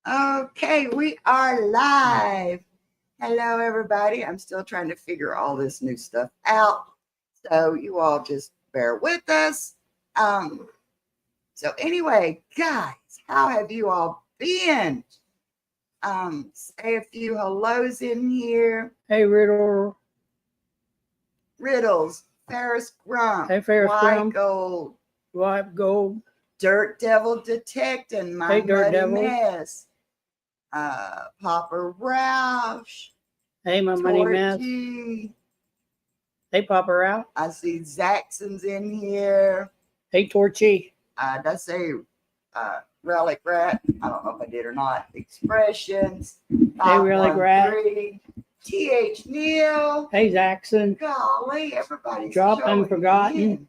Okay, we are live. Hello, everybody. I'm still trying to figure all this new stuff out. So you all just bear with us. So anyway, guys, how have you all been? Say a few hellos in here. Hey, Riddle. Riddles, Ferris Grump, Hey, Ferris White Grump. Gold, White Gold. Dirt Devil Detecting My Hey, Dirt Muddy Devil. Mess, Papa Roush, Hey, my money mess. Torchy. Hey, Papa Ralph. I see Zaxxon's in here. Hey, Torchy. Did I say Relic Rat? I don't know if I did or not. Expressions. Hey, Relic Rat. 513. TH Neil. Hey, Zaxxon. Golly, everybody's Dropped and forgotten. in.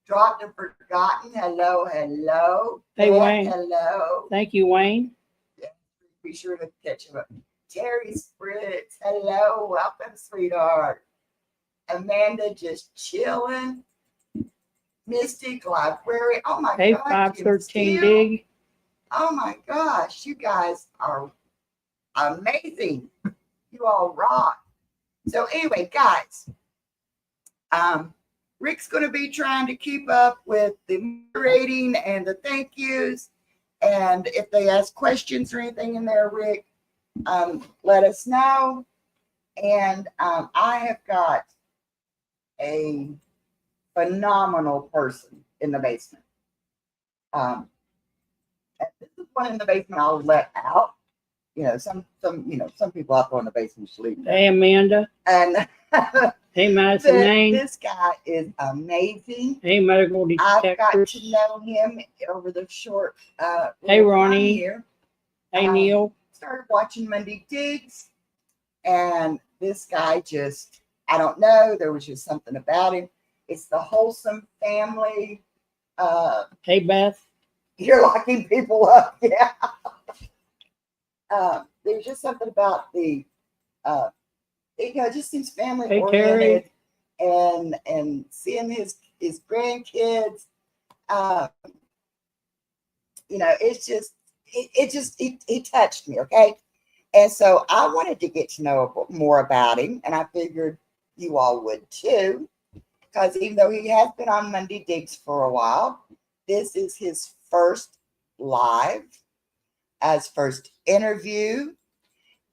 Dropped and forgotten. Hello, hello. Hey, Beth, Wayne. hello. Thank you, Wayne. Be sure to catch him up. Terry Spritz. Hello. Welcome, sweetheart. Amanda just chilling. Mystic Library. Oh my Hey, God. 513 Dig. Oh my gosh. You guys are amazing. You all rock. So anyway, guys, Rick's going to be trying to keep up with the moderating and the thank yous. And if they ask questions or anything in there, Rick, let us know. And I have got a phenomenal person in the basement. And this is one in the basement I'll let out. You know, some people out there in the basement sleep. Hey, Amanda. And hey, Madison Main. This guy is amazing. Hey, Medical Detector. I've got to know him over the short hey, Ronnie. Here. Hey, Neil. Started watching Monday Digs, and this guy just, I don't know, there was just something about him. It's the wholesome family. Hey, Beth. You're locking people up, yeah. There's just something about the, it just seems family oriented, and seeing his grandkids. It's just it touched me, okay. And so I wanted to get to know more about him, and I figured you all would too, because even though he has been on Monday Digs for a while, this is his first live, as first interview,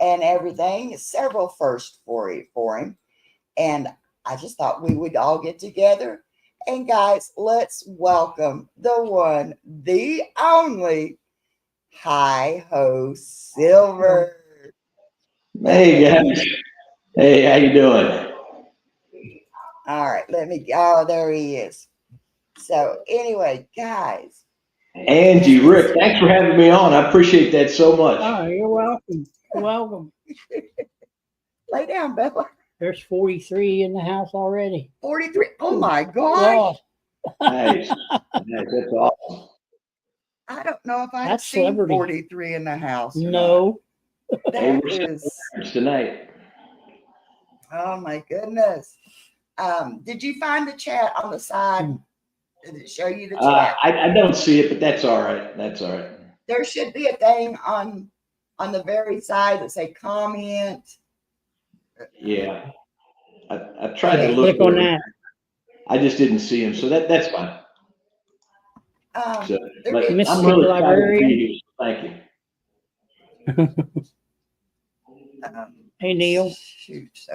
and everything. Several firsts for him. And I just thought we would all get together. And guys, let's welcome the one, the only Hi Ho Silver. Hey guys. Hey, how you doing? All right, there he is. So anyway, guys. Angie, Rick, thanks for having me on. I appreciate that so much. Oh, you're welcome. You're welcome. Lay down, Bella. There's 43 in the house already. 43. Oh my gosh. Nice. That's awesome. I don't know if I've seen 43 in the house. No. That is tonight. Oh my goodness. Did you find the chat on the side? Did it show you the chat? I don't see it, but that's all right. That's all right. There should be a thing on the very side that say comment. Yeah. I tried to look click on that. I just didn't see him, so that's fine. But Mystic I'm really Librarian. Thank you. Hey, Neil. Shoot.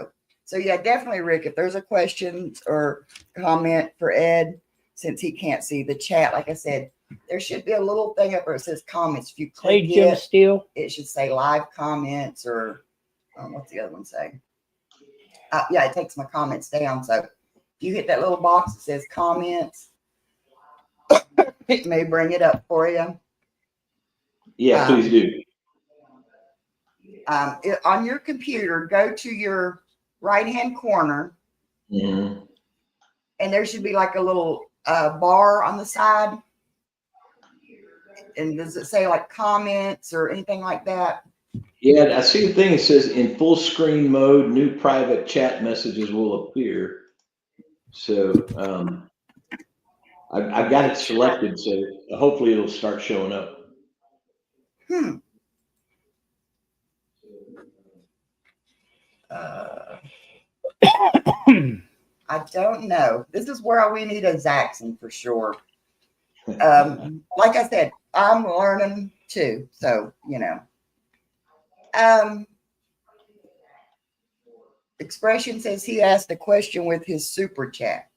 So yeah, definitely, Rick, if there's a question or comment for Ed, since he can't see the chat, like I said, there should be a little thing up where it says comments. If you click Jim Steele. it should say live comments, or what's the other one say? Yeah, it takes my comments down. So if you hit that little box that says comments, it may bring it up for you. Yeah, please do. On your computer, go to your right-hand corner, and there should be like a little bar on the side. And does it say like comments or anything like that? Yeah, I see a thing that says in full screen mode, new private chat messages will appear. So I've got it selected, so hopefully it'll start showing up. Uh, I don't know. This is where we need a Zaxxon for sure. Like I said, I'm learning too. So, Expression says he asked a question with his super chat.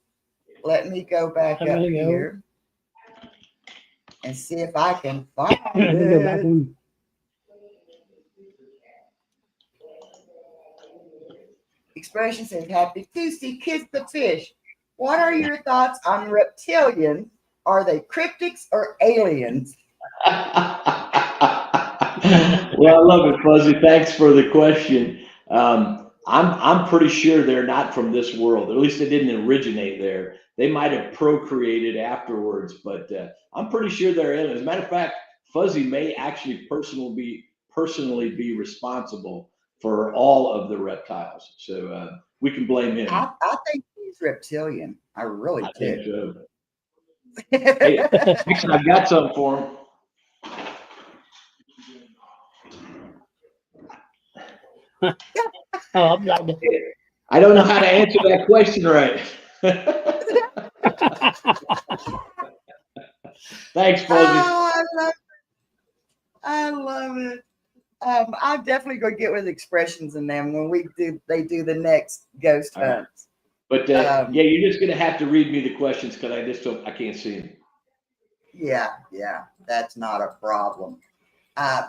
Let me go back Let up me go. here and see if I can find Let me go back it. one. Expression says, Happy Tuesday, kiss the fish. What are your thoughts on reptilians? Are they cryptics or aliens? Well, I love it, Fuzzy. Thanks for the question. I'm pretty sure they're not from this world. At least they didn't originate there. They might have procreated afterwards, but I'm pretty sure they're aliens. As a matter of fact, Fuzzy may actually personally be responsible for all of the reptiles. So we can blame him. I think he's reptilian. I really I think do. so. Hey, actually, I've got something for him. Oh, I'm like that. I don't know how to answer that question right. Thanks, Fuzzy. Oh, I love it. I'm definitely going to get with Expressions in them when they do the next ghost All right. hunts. But yeah, you're just gonna have to read me the questions because I can't see them. Yeah, that's not a problem.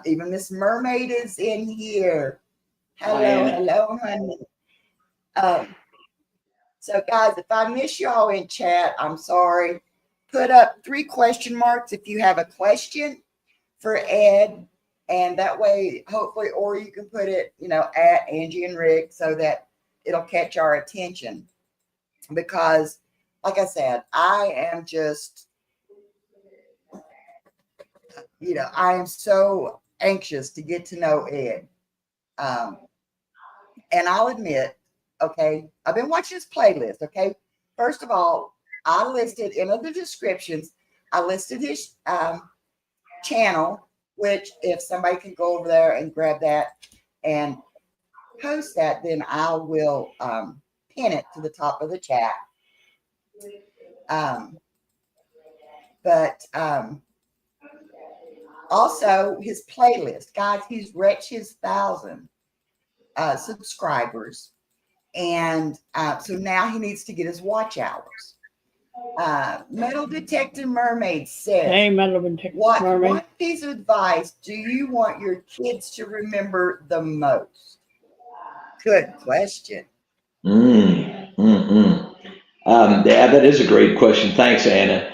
Even Miss Mermaid is in here. Hello, honey. So guys, if I miss y'all in chat, I'm sorry. Put up 3 question marks if you have a question for Ed, and that way, hopefully, or you can put it, at Angie and Rick so that it'll catch our attention. Because, like I said, I am just, I am so anxious to get to know Ed. And I'll admit, okay, I've been watching his playlist, okay? First of all, I listed in the descriptions, I listed his channel, which if somebody can go over there and grab that and post that, then I will pin it to the top of the chat. But also his playlist, guys, he's reached his 1,000 subscribers. And so now he needs to get his watch hours. Metal Detective Mermaid says, Hey, Metal Detective Mermaid. What piece of advice do you want your kids to remember the most? Good question. Yeah, that is a great question. Thanks, Anna.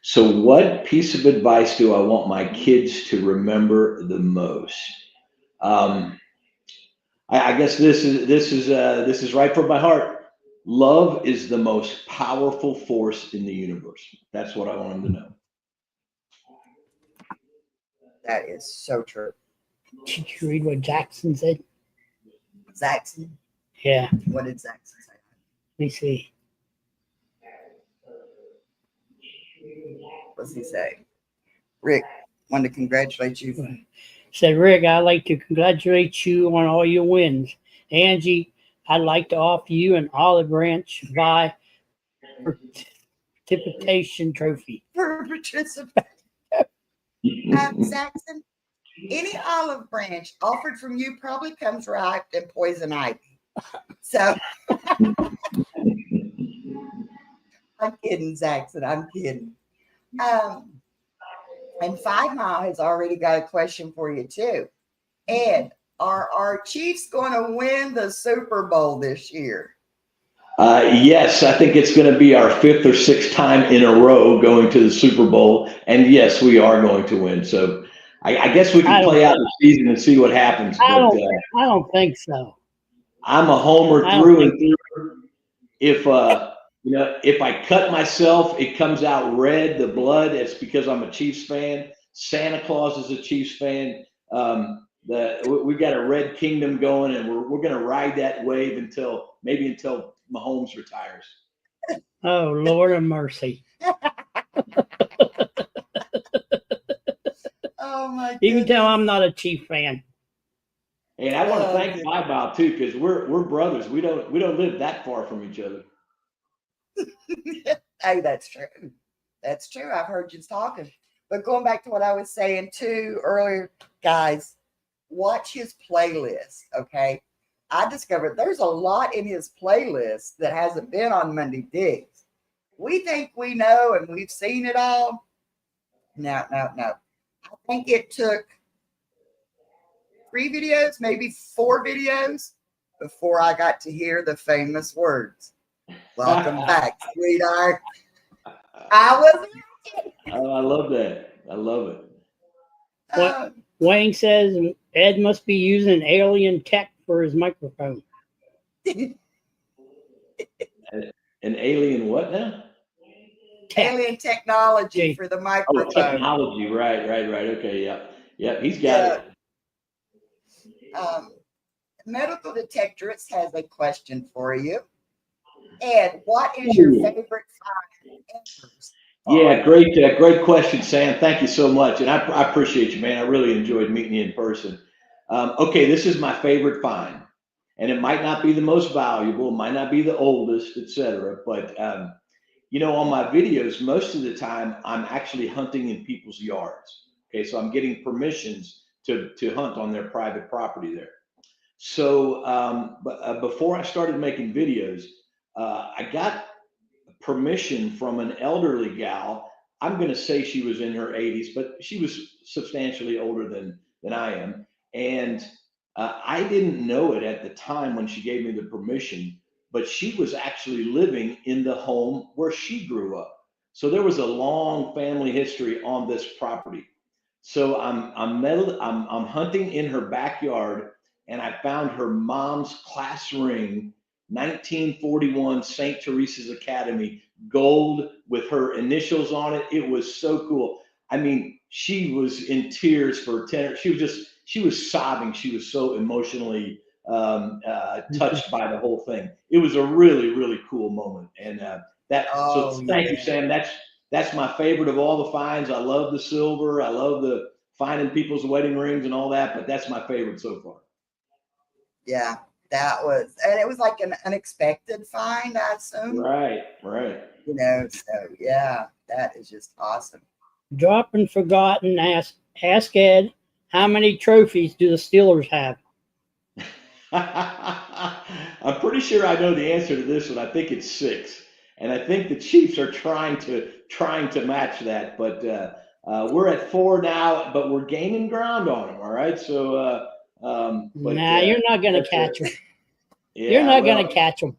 So what piece of advice do I want my kids to remember the most? I guess this is right from my heart. Love is the most powerful force in the universe. That's what I want them to know. That is so true. Did you read what Jackson said? Zaxxon? Yeah. What did Zaxxon say? Let me see. What's he say? Rick, wanted to congratulate you. Said, Rick, I'd like to congratulate you on all your wins. Angie, I'd like to offer you an olive branch by participation trophy. For participation. Zaxxon, any olive branch offered from you probably comes wrapped in poison ivy. So I'm kidding, Zaxxon. I'm kidding. And 5 Mile has already got a question for you too. Ed, are our Chiefs going to win the Super Bowl this year? Yes, I think it's going to be our 5th or 6th time in a row going to the Super Bowl, and yes, we are going to win. So I guess we can play out the season and see what happens. I don't think so. I'm a homer through and through. If if I cut myself, it comes out red, the blood. It's because I'm a Chiefs fan. Santa Claus is a Chiefs fan. We've got a red kingdom going, and we're going to ride that wave until Mahomes retires. Oh, Lord of mercy. Oh my goodness. You can tell I'm not a Chief fan. And I want to Oh, thank good. Bow too, because we're brothers. We don't live that far from each other. Hey, that's true. That's true. I've heard you talking. But going back to what I was saying too earlier, guys, watch his playlist. Okay. I discovered there's a lot in his playlist that hasn't been on Monday Digs. We think we know and we've seen it all. No, no, no. I think it took 3 videos, maybe 4 videos before I got to hear the famous words. Welcome back, sweetheart. I was Oh, I love that. I love it. What Wayne says Ed must be using alien tech for his microphone. An alien what now? Tech. alien technology for the Oh, microphone. technology. Right. Okay. Yep. He's got Yeah. it. Medical Detectorist has a question for you. Ed, what is your Ooh. favorite find ever? Yeah, great question, Sam. Thank you so much, and I appreciate you, man. I really enjoyed meeting you in person. Okay, this is my favorite find, and it might not be the most valuable, might not be the oldest, etc. But on my videos, most of the time I'm actually hunting in people's yards. Okay, so I'm getting permissions to hunt on their private property there. So, before I started making videos, I got permission from an elderly gal. I'm going to say she was in her 80s, but she was substantially older than I am. And I didn't know it at the time when she gave me the permission, but she was actually living in the home where she grew up. So there was a long family history on this property. So I'm hunting in her backyard, and I found her mom's class ring, 1941 St. Teresa's Academy, gold with her initials on it. It was so cool. I mean, she was in tears for 10. She was sobbing. She was so emotionally touched by the whole thing. It was a really, really cool moment. And thank you, Sam. That's my favorite of all the finds. I love the silver. I love the finding people's wedding rings and all that, but that's my favorite so far. Yeah, and it was like an unexpected find, I assume. Right. So yeah, that is just awesome. Drop and Forgotten ask Ed, how many trophies do the Steelers have? I'm pretty sure I know the answer to this one. I think it's 6, and I think the Chiefs are trying to match that. But we're at 4 now, but we're gaining ground on them. All right, so You're not going to catch them. Yeah, You're not going to catch them.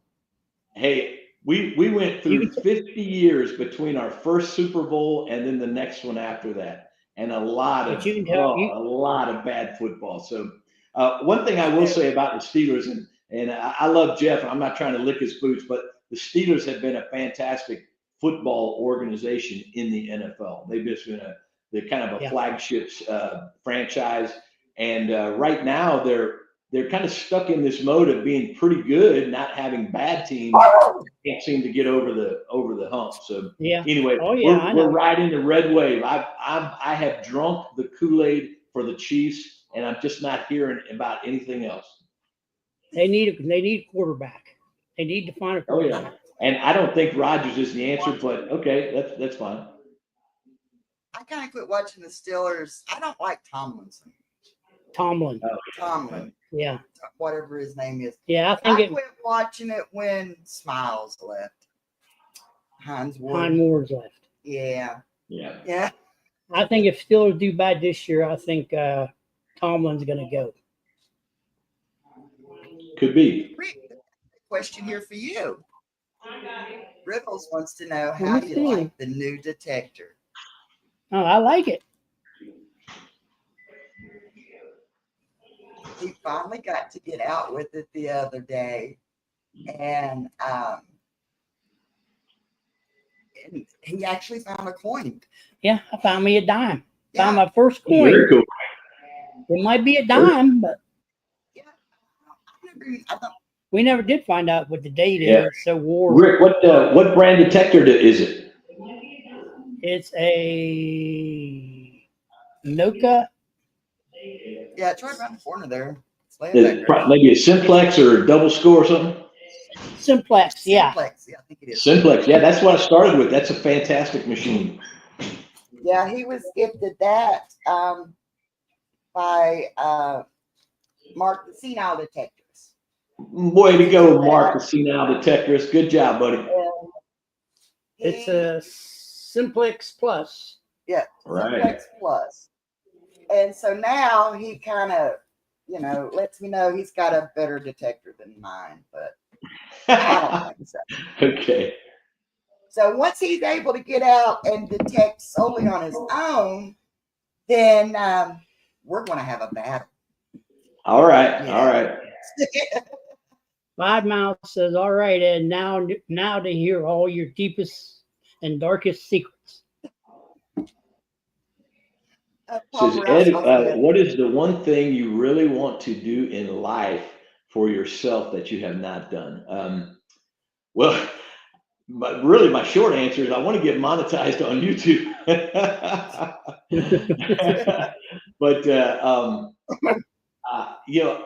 Hey, we went through 50 years between our first Super Bowl and then the next one after that, and a lot of bad football. So one thing I will say about the Steelers, and I love Jeff, and I'm not trying to lick his boots, but the Steelers have been a fantastic football organization in the NFL. They've just been they're kind of a flagship franchise, and right now they're kind of stuck in this mode of being pretty good, not having bad teams. Can't seem to get over the hump. So anyway, we're riding the red wave. I have drunk the Kool-Aid for the Chiefs, and I'm just not hearing about anything else. They need a quarterback. They need to find a quarterback. Oh yeah, and I don't think Rodgers is the answer, but okay, that's fine. I kind of quit watching the Steelers. I don't like Tomlin. Yeah. Whatever his name is. Yeah, I quit watching it when Smiles left. Hines Ward's left. Yeah. I think if Steelers do bad this year, I think Tomlin's going to go. Could be. Question here for you. Riddles wants to know how you like the new detector. Oh, I like it. He finally got to get out with it the other day, and he actually found a coin. Yeah, I found me a dime. Found my first coin. Very cool. It might be a dime, but we never did find out what the date is. So Rick, what brand detector is it? It's a Noka. Yeah, it's right around the corner there. Maybe a simplex or a double score or something. Simplex, yeah. Simplex, yeah, I think it is. Simplex, yeah, that's what I started with. That's a fantastic machine. Yeah, he was gifted that by Mark the Senile Detectors. Way to go, Mark the Senile Detectorist. Good job, buddy. It's a Simplex Plus. Yeah, Right. Simplex Plus. And so now he kind of, lets me know he's got a better detector than mine, but I don't think so. Okay. So once he's able to get out and detect solely on his own, then we're going to have a battle. All right. Yeah. All right. 5 Mile says, all right, Ed, now to hear all your deepest and darkest secrets. Says, Ed, what is the one thing you really want to do in life for yourself that you have not done? Well, really, my short answer is I want to get monetized on YouTube. But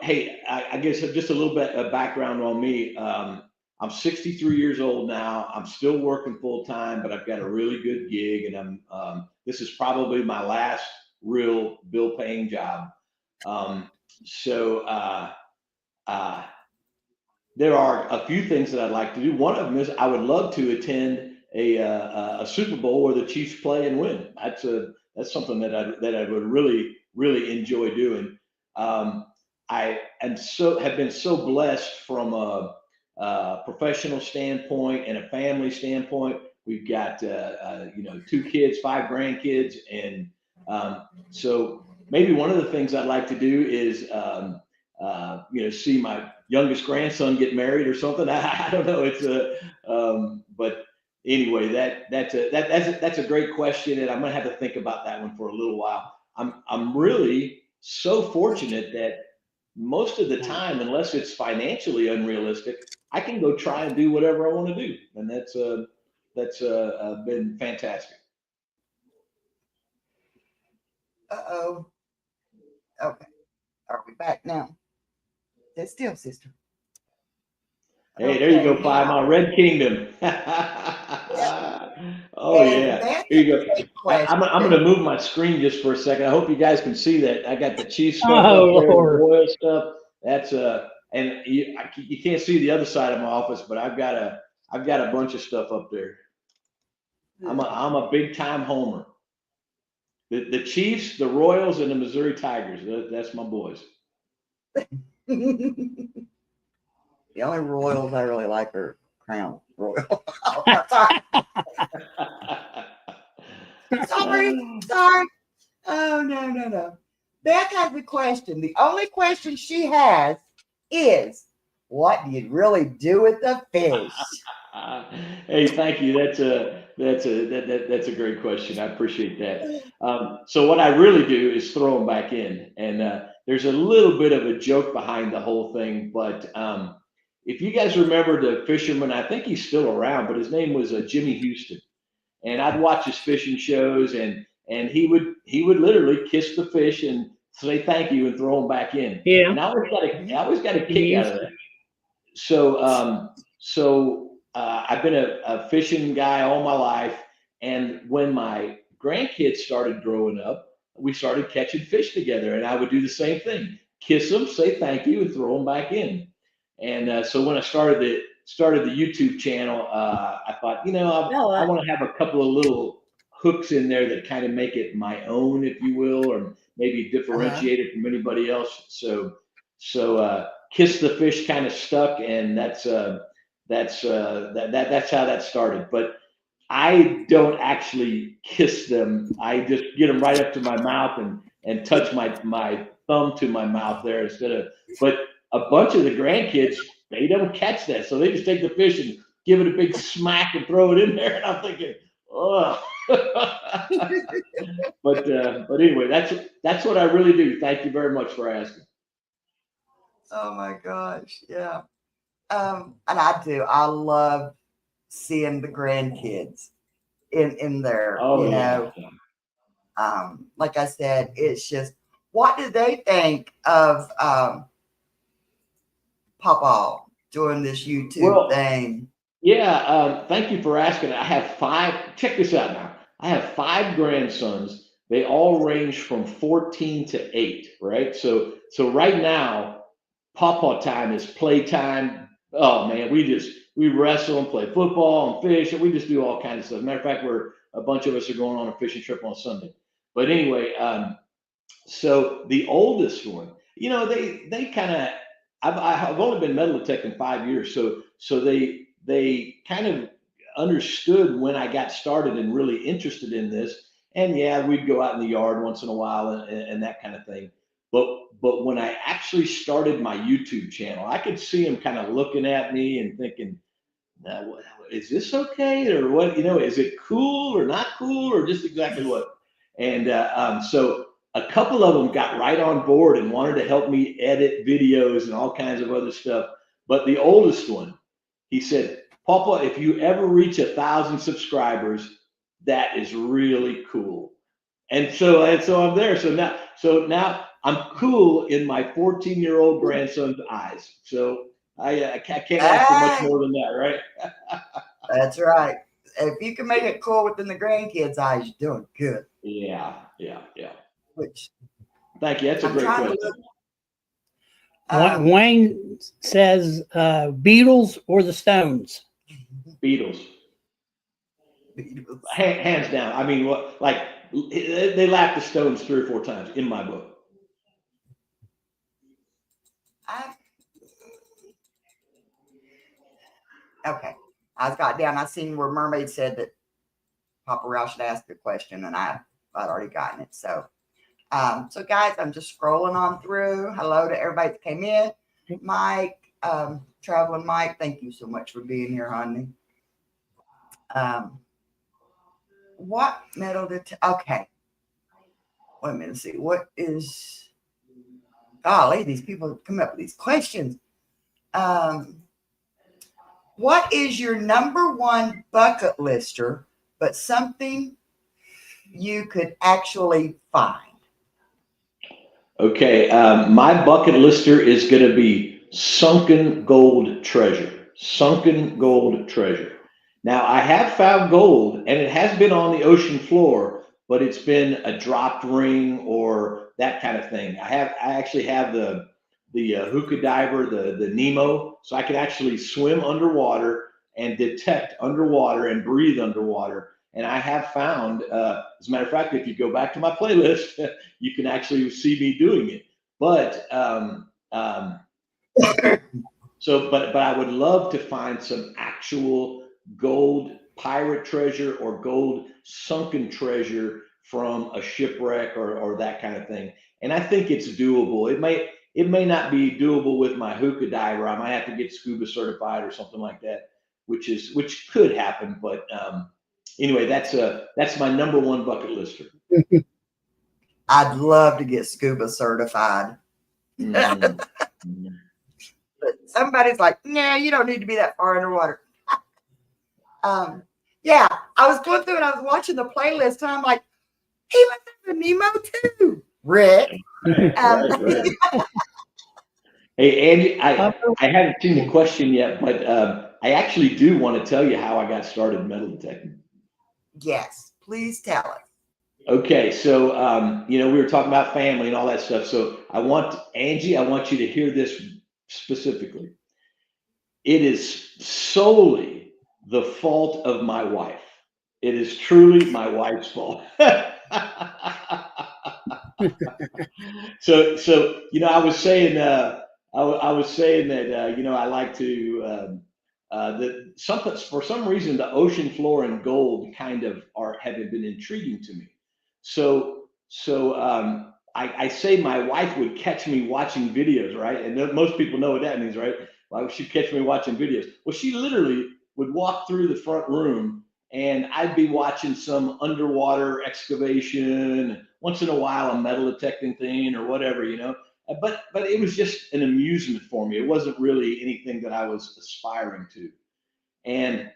hey, I guess just a little bit of background on me. I'm 63 years old now. I'm still working full time, but I've got a really good gig, and this is probably my last real bill paying job. There are a few things that I'd like to do. One of them is I would love to attend a Super Bowl where the Chiefs play and win. That's something that I would really enjoy doing. I have been so blessed from a professional standpoint and a family standpoint. We've got 2 kids, 5 grandkids, and so maybe one of the things I'd like to do is see my youngest grandson get married or something. I don't know. But anyway, that's a great question, and I'm gonna have to think about that one for a little while. I'm really so fortunate that most of the time, unless it's financially unrealistic, I can go try and do whatever I want to do, and that's been fantastic. Uh-oh. Okay. Are we back now? They're still, sister. Hey, there you go, 5 Mile Red Kingdom. Oh, yeah. Here you go. I'm going to move my screen just for a second. I hope you guys can see that. I got the Chiefs stuff up there, the Royal stuff. That's and you can't see the other side of my office, but I've got a bunch of stuff up there. I'm a big time homer. The Chiefs, the Royals, and the Missouri Tigers. That's my boys. The only Royals I really like are Crown Royal. Sorry. Oh, no. Beth has a question. The only question she has is, what do you really do with the fish? Hey, thank you. That's a great question. I appreciate that. So what I really do is throw them back in, and there's a little bit of a joke behind the whole thing, but if you guys remember the fisherman, I think he's still around, but his name was Jimmy Houston, and I'd watch his fishing shows, and he would literally kiss the fish and say thank you and throw them back in. Yeah. And I always got a kick out of that. So I've been a fishing guy all my life, and when my grandkids started growing up, we started catching fish together, and I would do the same thing: kiss them, say thank you, and throw them back in. And so when I started the YouTube channel, I thought, I want to have a couple of little hooks in there that kind of make it my own, if you will, or maybe differentiate it from anybody else. So kiss the fish kind of stuck, and that's how that started. But I don't actually kiss them. I just get them right up to my mouth and touch my thumb to my mouth there but a bunch of the grandkids, they don't catch that. So they just take the fish and give it a big smack and throw it in there. And I'm thinking, oh. But anyway, that's what I really do. Thank you very much for asking. Oh my gosh. Yeah. And I do. I love seeing the grandkids in there, like I said, it's just, what do they think of Papa, doing this YouTube Well, thing? Yeah, thank you for asking. I have five. Check this out now. I have five grandsons. They all range from 14 to 8, right? So right now, Pawpaw time is playtime. Oh man, we wrestle and play football and fish, and we just do all kinds of stuff. Matter of fact, we're a bunch of us are going on a fishing trip on Sunday. But anyway, so the oldest one, they kind of, I've only been metal detecting 5 years, so they kind of understood when I got started and really interested in this. And yeah, we'd go out in the yard once in a while and that kind of thing. But when I actually started my YouTube channel, I could see them kind of looking at me and thinking, now, is this okay or what? Is it cool or not cool or just exactly what? And so a couple of them got right on board and wanted to help me edit videos and all kinds of other stuff. But the oldest one, he said, Papa, if you ever reach 1,000 subscribers, that is really cool. And so I'm there. So now I'm cool in my 14-year-old grandson's eyes. So I can't ask for much Hey, more than that, right? that's right. If you can make it cool within the grandkids' eyes, you're doing good. Yeah. Which Thank you. That's a I'm great trying to question. look. Wayne says Beatles or the Stones. Beatles, hands down. I mean, they laughed the Stones 3 or 4 times in my book. Okay. I got down. I seen where Mermaid said that Papa Ralph should ask the question, and I'd already gotten it. So, so guys, I'm just scrolling on through. Hello to everybody that came in. Mike, traveling Mike, thank you so much for being here, honey. What metal did? Okay. Wait a minute. See what is? Golly, these people come up with these questions. What is your number one bucket lister, but something you could actually find? Okay, my bucket lister is going to be sunken gold treasure. Sunken gold treasure. Now, I have found gold, and it has been on the ocean floor, but it's been a dropped ring or that kind of thing. I actually have the hookah diver, the Nemo, so I can actually swim underwater and detect underwater and breathe underwater. And I have found, as a matter of fact, if you go back to my playlist, you can actually see me doing it. But but I would love to find some actual gold pirate treasure or gold sunken treasure from a shipwreck or that kind of thing. And I think it's doable. It may not be doable with my hookah diver. I might have to get scuba certified or something like that, which could happen. But anyway, that's my number one bucket lister. I'd love to get scuba certified. Mm-hmm. But somebody's like, nah, you don't need to be that far underwater. Yeah, I was going through and I was watching the playlist and I'm like, he was in the Nemo too, Rick. Right. Hey, Andy, I haven't seen the question yet, but I actually do want to tell you how I got started metal detecting. Yes, please tell us. Okay, so we were talking about family and all that stuff. So Angie, I want you to hear this specifically. It is solely the fault of my wife. It is truly my wife's fault. So I was saying I was saying that I like to for some reason the ocean floor and gold kind of have been intriguing to me. So I say my wife would catch me watching videos, right? And most people know what that means, right? Well, she'd catch me watching videos. Well, she literally would walk through the front room and I'd be watching some underwater excavation, once in a while a metal detecting thing or whatever, But it was just an amusement for me. It wasn't really anything that I was aspiring to. And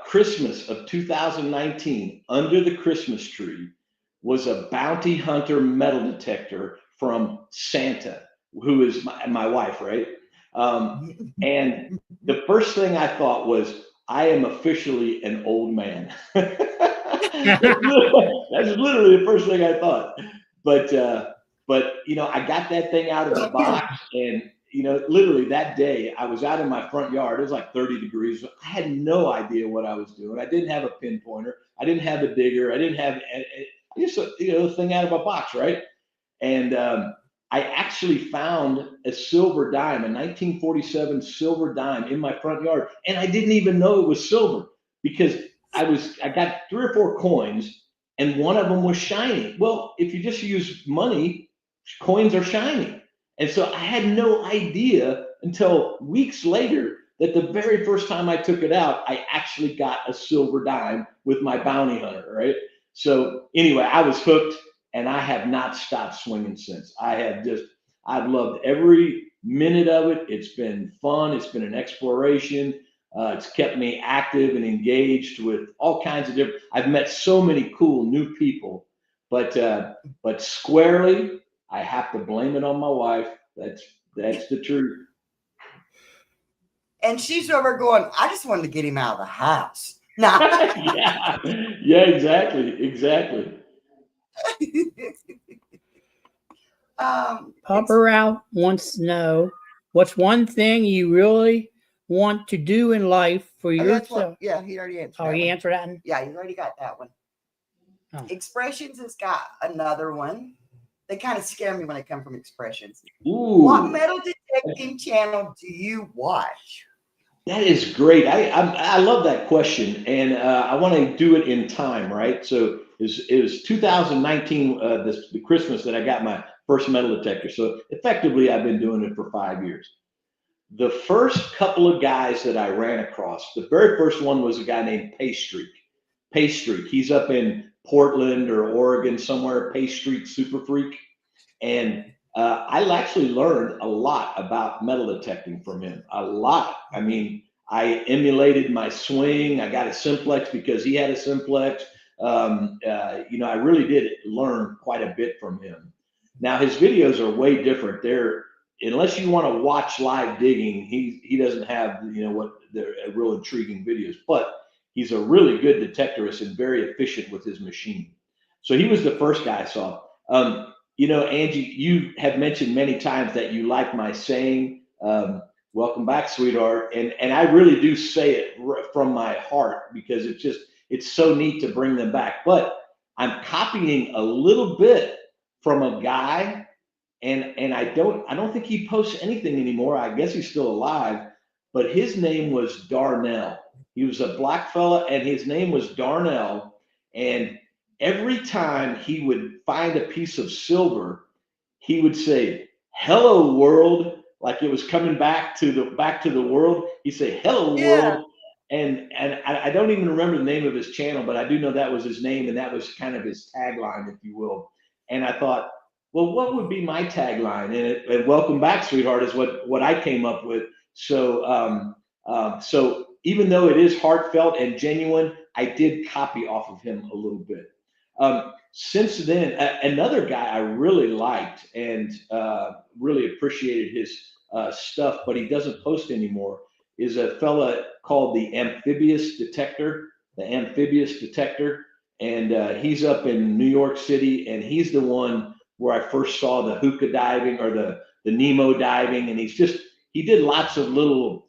Christmas of 2019, under the Christmas tree, was a bounty hunter metal detector from Santa, who is my wife, right? And the first thing I thought was, I am officially an old man. That's literally the first thing I thought. But I got that thing out of the box, and literally that day I was out in my front yard. It was like 30 degrees. I had no idea what I was doing. I didn't have a pinpointer. I didn't have a digger. I didn't have just the thing out of a box, right? And I actually found a silver dime, a 1947 silver dime in my front yard, and I didn't even know it was silver because I got 3 or 4 coins, and one of them was shiny. Well, if you just use money, coins are shiny. And so I had no idea until weeks later that the very first time I took it out, I actually got a silver dime with my bounty hunter, right? So anyway, I was hooked, and I have not stopped swinging since. I've loved every minute of it. It's been fun. It's been an exploration. It's kept me active and engaged with all kinds of different. I've met so many cool new people, but squarely, I have to blame it on my wife. That's the truth. And she's over going, I just wanted to get him out of the house. No. Yeah, exactly. Papa Ralph wants to know, what's one thing you really want to do in life for yourself? He already answered. Oh, he answered that one? Yeah, he's already got that one. Oh. Expressions has got another one. They kind of scare me when they come from Expressions. Ooh. What metal detecting channel do you watch? That is great. I love that question, and I want to do it in time, right? So it was 2019, the Christmas that I got my first metal detector. So effectively, I've been doing it for 5 years. The first couple of guys that I ran across, the very first one was a guy named Paystreak. He's up in Portland or Oregon somewhere. Paystreak Super Freak, and I actually learned a lot about metal detecting from him. A lot. I mean, I emulated my swing. I got a simplex because he had a simplex. I really did learn quite a bit from him. Now his videos are way different. Unless you want to watch live digging, he doesn't have what they're real intriguing videos. But he's a really good detectorist and very efficient with his machine. So he was the first guy I saw. Angie, you have mentioned many times that you like my saying, welcome back, sweetheart. And I really do say it from my heart because it's so neat to bring them back. But I'm copying a little bit from a guy, and I don't think he posts anything anymore. I guess he's still alive, but his name was Darnell. He was a black fella, and his name was Darnell. And every time he would find a piece of silver, he would say, "Hello, world," like it was coming back to the world. He'd say, "Hello, world." And I don't even remember the name of his channel, but I do know that was his name, and that was kind of his tagline, if you will. And I thought, well, what would be my tagline? And "Welcome back, sweetheart" is what I came up with. So so even though it is heartfelt and genuine, I did copy off of him a little bit. Since then, another guy I really liked and really appreciated his stuff, but he doesn't post anymore, is a fella called the Amphibious Detector. And he's up in New York City, and he's the one where I first saw the hookah diving or the Nemo diving, and he did lots of little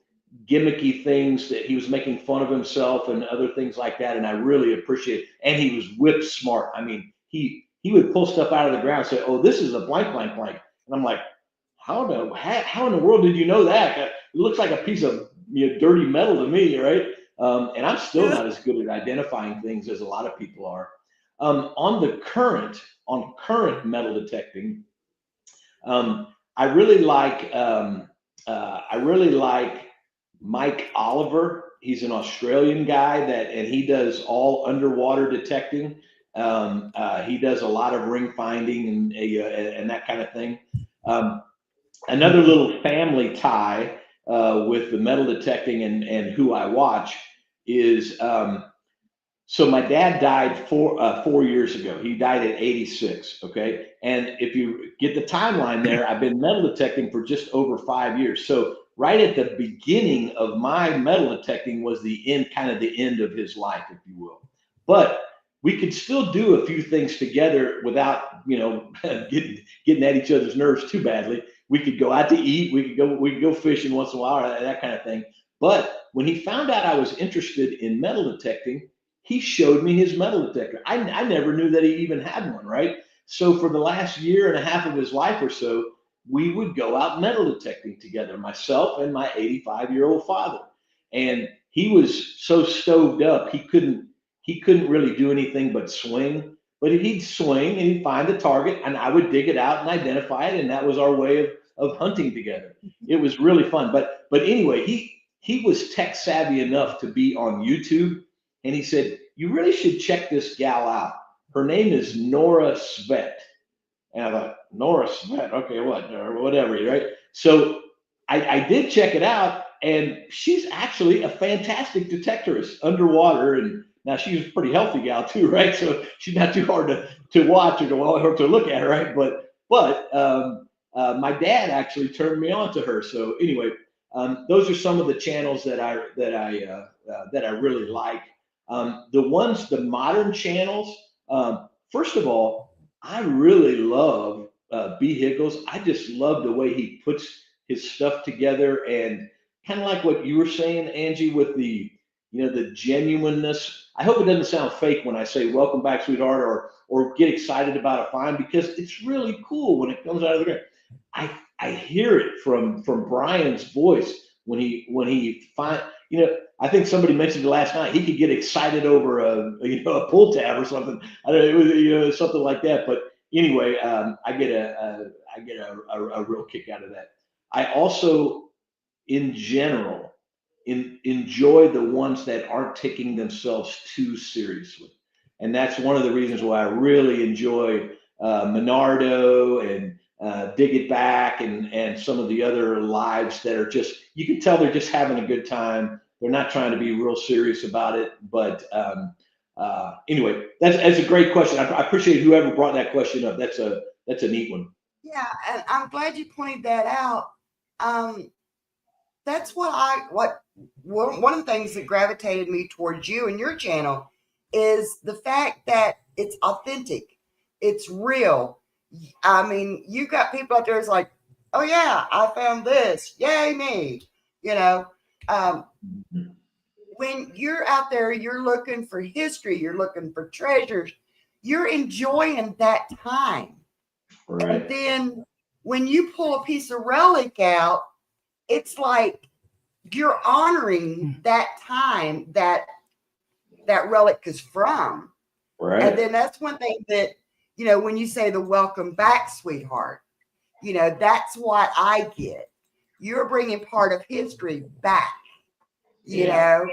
gimmicky things that he was making fun of himself and other things like that, and I really appreciate it. And he was whip smart. I mean, he would pull stuff out of the ground and say, "Oh, this is a blank blank blank," and I'm like, how in the world did you know that? It looks like a piece of dirty metal to me, right? And I'm still not as good at identifying things as a lot of people are. On current metal detecting, I really like Mike Oliver. He's an Australian guy and he does all underwater detecting. He does a lot of ring finding and that kind of thing. Another little family tie with the metal detecting and who I watch is so my dad died 4 years ago. He died at 86. Okay, and if you get the timeline there, I've been metal detecting for just over 5 years. So right at the beginning of my metal detecting was the end, kind of the end of his life, if you will. But we could still do a few things together without, getting at each other's nerves too badly. We could go out to eat. We could go fishing once in a while, that kind of thing. But when he found out I was interested in metal detecting, he showed me his metal detector. I never knew that he even had one, right? So for the last year and a half of his life or so, we would go out metal detecting together, myself and my 85-year-old father. And he was so stoved up, he couldn't really do anything but swing. But he'd swing and he'd find the target, and I would dig it out and identify it, and that was our way of hunting together. It was really fun. But anyway, he was tech savvy enough to be on YouTube, and he said, "You really should check this gal out. Her name is Nora Svet." And I thought, Nora Svet, okay, whatever, right? So I did check it out, and she's actually a fantastic detectorist underwater. And now she's a pretty healthy gal too, right? So she's not too hard to watch or to look at, right? But my dad actually turned me on to her. So anyway, those are some of the channels that I really like. The modern channels. First of all, I really love B. Higgles. I just love the way he puts his stuff together, and kind of like what you were saying, Angie, with the genuineness. I hope it doesn't sound fake when I say "Welcome back, sweetheart," or get excited about a find, because it's really cool when it comes out of the ground. I hear it from Brian's voice when he find. I think somebody mentioned last night he could get excited over a pull tab or something. I don't know, it was something like that. But anyway, I get a real kick out of that. I also, in general, enjoy the ones that aren't taking themselves too seriously, and that's one of the reasons why I really enjoy Menardo and Dig It Back and some of the other lives that are just, you can tell they're just having a good time. They're not trying to be real serious about it. But anyway, that's a great question. I appreciate whoever brought that question up. That's a neat one. Yeah, and I'm glad you pointed that out. That's one of the things that gravitated me towards you and your channel is the fact that it's authentic, it's real. I mean, you got people out there that's like, "Oh yeah, I found this, yay me!" You know, um, when you're out there, you're looking for history, you're looking for treasures, you're enjoying that time. And Right. then when you pull a piece of relic out, it's like you're honoring that time that relic is from. Right. And then that's one thing that, when you say the welcome back, sweetheart, that's what I get. You're bringing part of history back, you know.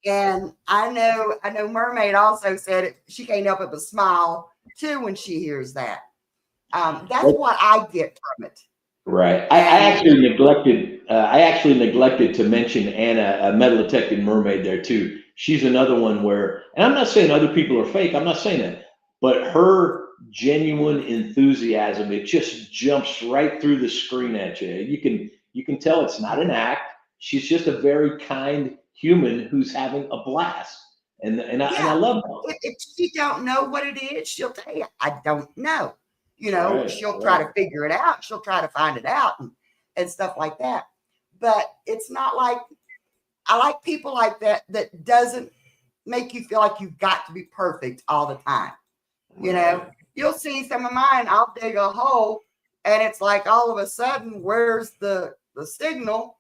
And I know Mermaid also said it, she can't help it but smile too when she hears that. That's what I get from it. Right. I actually neglected to mention Anna, a metal detecting mermaid there too. She's another one where, and I'm not saying other people are fake. I'm not saying that, but her genuine enthusiasm, it just jumps right through the screen at you. You can tell it's not an act. She's just a very kind human who's having a blast. And I love that. If she don't know what it is, she'll tell you, I don't know. Right, She'll try to figure it out. She'll try to find it out and stuff like that. But it's not like, I like people like that doesn't make you feel like you've got to be perfect all the time. You'll see some of mine, I'll dig a hole and it's like all of a sudden, where's the signal?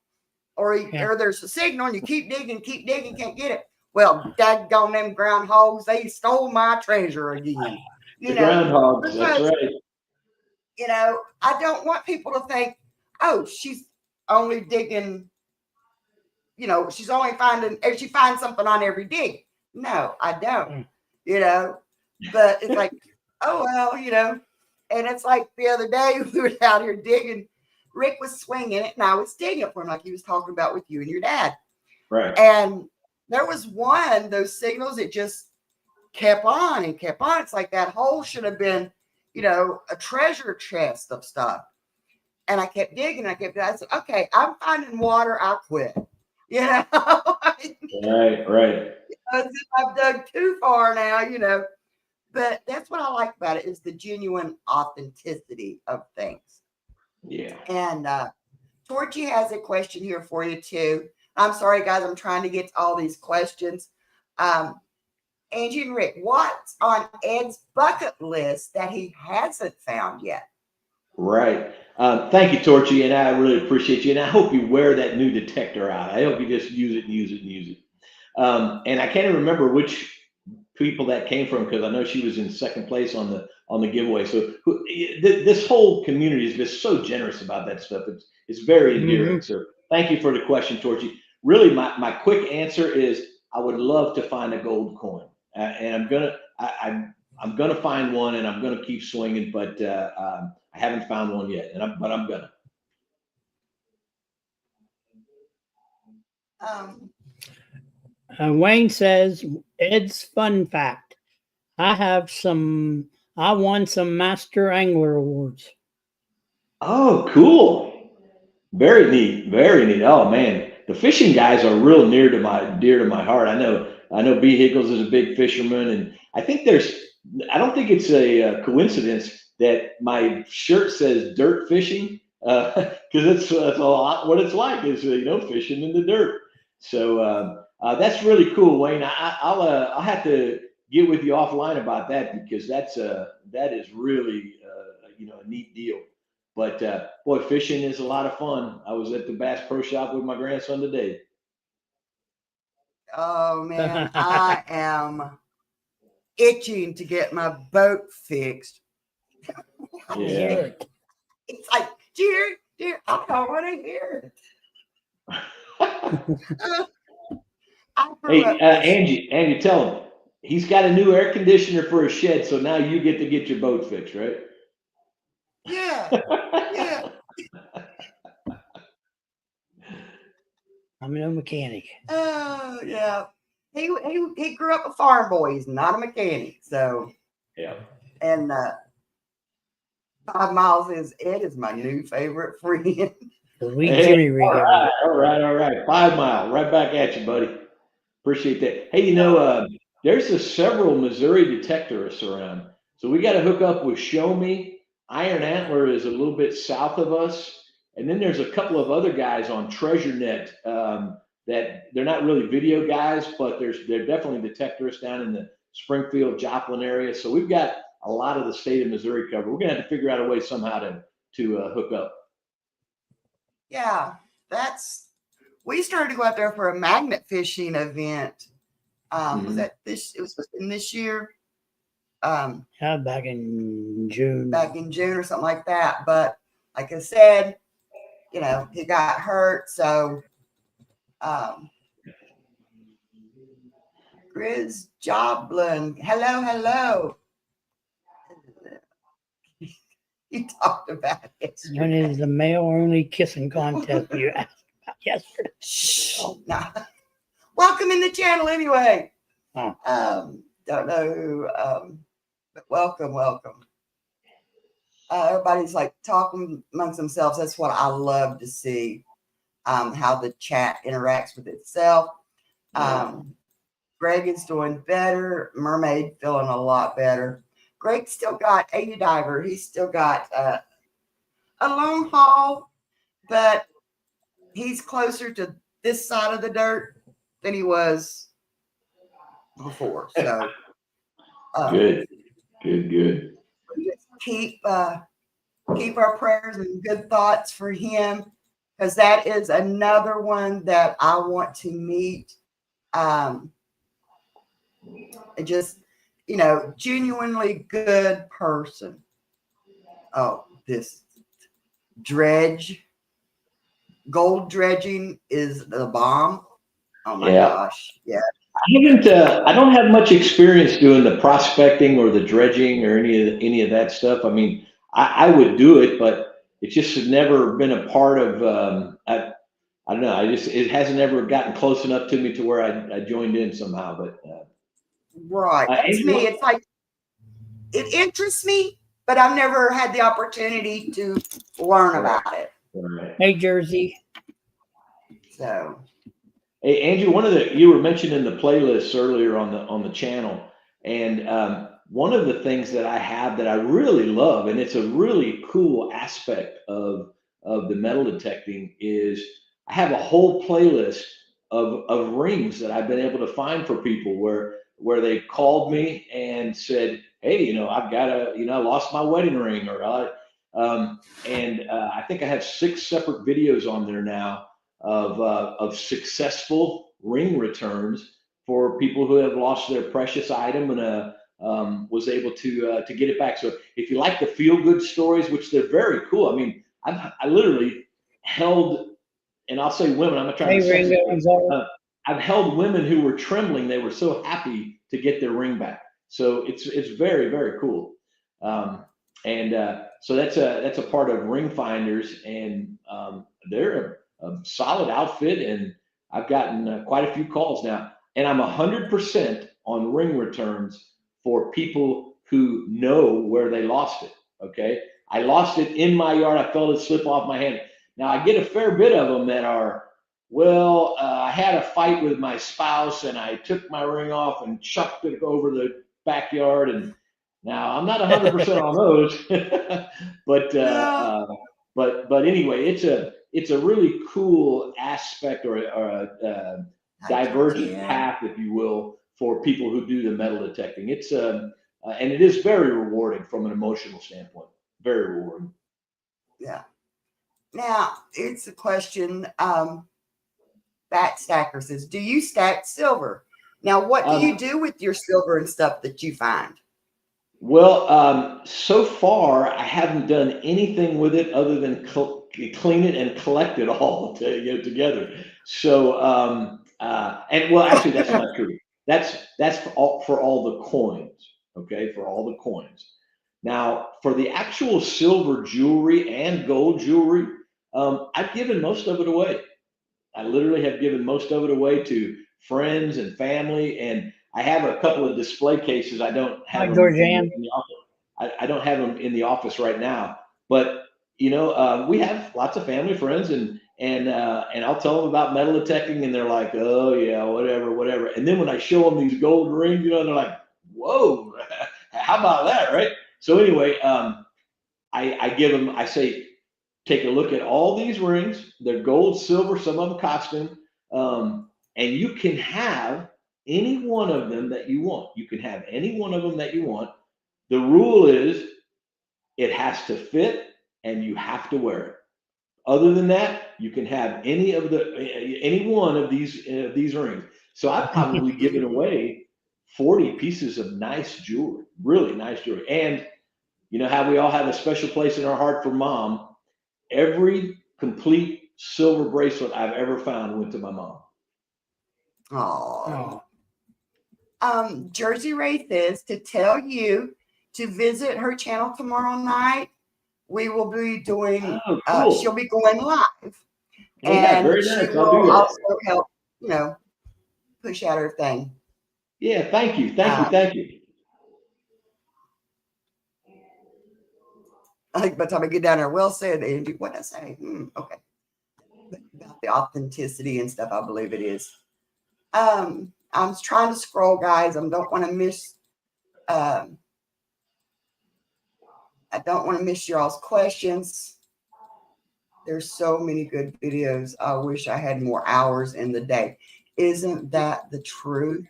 Or there's a signal and you keep digging, can't get it. Well, daggone them groundhogs, they stole my treasure again. Groundhogs, that's right. I don't want people to think, oh, she's only digging, she's only finding, if she finds something on every dig. No, I don't, but it's like, oh, well, and it's like the other day we were out here digging. Rick was swinging it and I was digging it for him like he was talking about with you and your dad. Right. And there was those signals, it just kept on and kept on. It's like that hole should have been, a treasure chest of stuff. And I kept digging. I said, okay, I'm finding water. I'll quit. You know, Right. as if I've dug too far now, you know. But that's what I like about it is the genuine authenticity of things. Yeah. And Torchy has a question here for you too. I'm sorry, guys, I'm trying to get to all these questions. Angie and Rick, what's on Ed's bucket list that he hasn't found yet? Right. Thank you, Torchy, and I really appreciate you. And I hope you wear that new detector out. I hope you just use it and use it and use it. And I can't even remember which people that came from because I know she was in second place on the giveaway. So this whole community is just so generous about that stuff. It's very endearing. So thank you for the question, Torchy. Really, my quick answer is I would love to find a gold coin, and I'm gonna find one, and I'm gonna keep swinging, but I haven't found one yet, but I'm gonna. Wayne says, Ed's fun fact. I won some Master Angler Awards. Oh, cool. Very neat. Very neat. Oh man, the fishing guys are real dear to my heart. I know B. Higgles is a big fisherman, and I don't think it's a coincidence that my shirt says dirt fishing, because it's a lot what it's like is fishing in the dirt. So that's really cool, Wayne. I'll have to get with you offline about that because that is really a neat deal. But boy, fishing is a lot of fun. I was at the Bass Pro Shop with my grandson today. Oh man, I am itching to get my boat fixed. Yeah. It's like, dear, I don't want to hear it. Hey, Angie, tell him he's got a new air conditioner for his shed, so now you get to get your boat fixed, right? Yeah. I'm no mechanic. Oh yeah. He grew up a farm boy. He's not a mechanic. So yeah. And 5 miles Ed is my new favorite friend. Jimmy rig. All right. 5 Mile, right back at you, buddy. Appreciate that. Hey, there's several Missouri detectorists around, so we got to hook up with Show Me. Iron Antler is a little bit south of us, and then there's a couple of other guys on TreasureNet that they're not really video guys, but they're definitely detectorists down in the Springfield, Joplin area. So we've got a lot of the state of Missouri covered. We're gonna have to figure out a way somehow to hook up. Yeah, we started to go out there for a magnet fishing event. Was that this? It was in this year. Back in June. Back in June or something like that. But like I said, he got hurt. So, Grizz Joblin, hello. You talked about it. When is the male-only kissing contest you asked about yesterday? Shh. No. Welcome in the channel anyway. Oh. Don't know who, but welcome. Everybody's like talking amongst themselves. That's what I love to see, how the chat interacts with itself. Greg is doing better. Mermaid feeling a lot better. Greg still got a diver. He's still got a long haul, but he's closer to this side of the dirt than he was before. So good. Just keep our prayers and good thoughts for him, because that is another one that I want to meet. Just genuinely good person. Oh, this gold dredging is the bomb. Oh my gosh. Yeah. I don't have much experience doing the prospecting or the dredging or any of that stuff. I mean, I would do it, but it just has never been a part of, I don't know. It hasn't ever gotten close enough to me to where I joined in somehow, but right. That's me. It's like, it interests me, but I've never had the opportunity to learn about it. Right. Hey, Jersey. So, Hey, Angie, you were mentioning the playlists earlier on the channel, and one of the things that I have that I really love, and it's a really cool aspect of the metal detecting, is I have a whole playlist of rings that I've been able to find for people where they called me and said, hey, I've got I lost my wedding ring, or I think I have 6 separate videos on there now of successful ring returns for people who have lost their precious item and was able to get it back. So if you like the feel good stories, which they're very cool. I mean, I literally held, and I'll say women, I'm not trying Hey, to be sexist, Ringo. but I've held women who were trembling. They were so happy to get their ring back. So it's very, very cool. So that's a part of Ring Finders, and they're a solid outfit, and I've gotten quite a few calls now, and I'm 100% on ring returns for people who know where they lost it. Okay, I lost it in my yard. I felt it slip off my hand. Now I get a fair bit of them that are, well, I had a fight with my spouse and I took my ring off and chucked it over the backyard, and now I'm not 100% on those, but anyway, it's a really cool aspect, or a divergent path, if you will, for people who do the metal detecting. It's and it is very rewarding from an emotional standpoint. Very rewarding. yeah. Now, it's a question. Fat Stacker says, do you stack silver? Now, what do you do with your silver and stuff that you find? Well, so far I haven't done anything with it other than clean it and collect it all together. So, and well, actually, that's not true. That's for all the coins. Okay, for all the coins. Now, for the actual silver jewelry and gold jewelry, I've given most of it away. I literally have given most of it away to friends and family, and I have a couple of display cases. I don't have Hi, them Georgianne. in the office. I don't have them in the office right now, but we have lots of family, friends, and I'll tell them about metal detecting, and they're like, oh yeah, whatever. And then when I show them these gold rings, they're like, whoa, how about that, right? So anyway, I give them. I say, take a look at all these rings. They're gold, silver, some of them costume, and you can have any one of them that you want. You can have any one of them that you want. The rule is it has to fit, and you have to wear it. Other than that, you can have any one of these rings. So I've probably given away 40 pieces of nice jewelry, really nice jewelry. And you know how we all have a special place in our heart for mom. Every complete silver bracelet I've ever found went to my mom. Oh. Jersey Ray says to tell you to visit her channel tomorrow night. We will be doing, Cool. she'll be going live. Oh, yeah, very she nice. I'll do will that. also help, push out her thing. Yeah, thank you. I think by the time I get down there, well said, Angie. What did I say? Okay. But about the authenticity and stuff, I believe it is. I'm trying to scroll, guys. I don't want to miss. I don't want to miss y'all's questions. There's so many good videos. I wish I had more hours in the day. Isn't that the truth?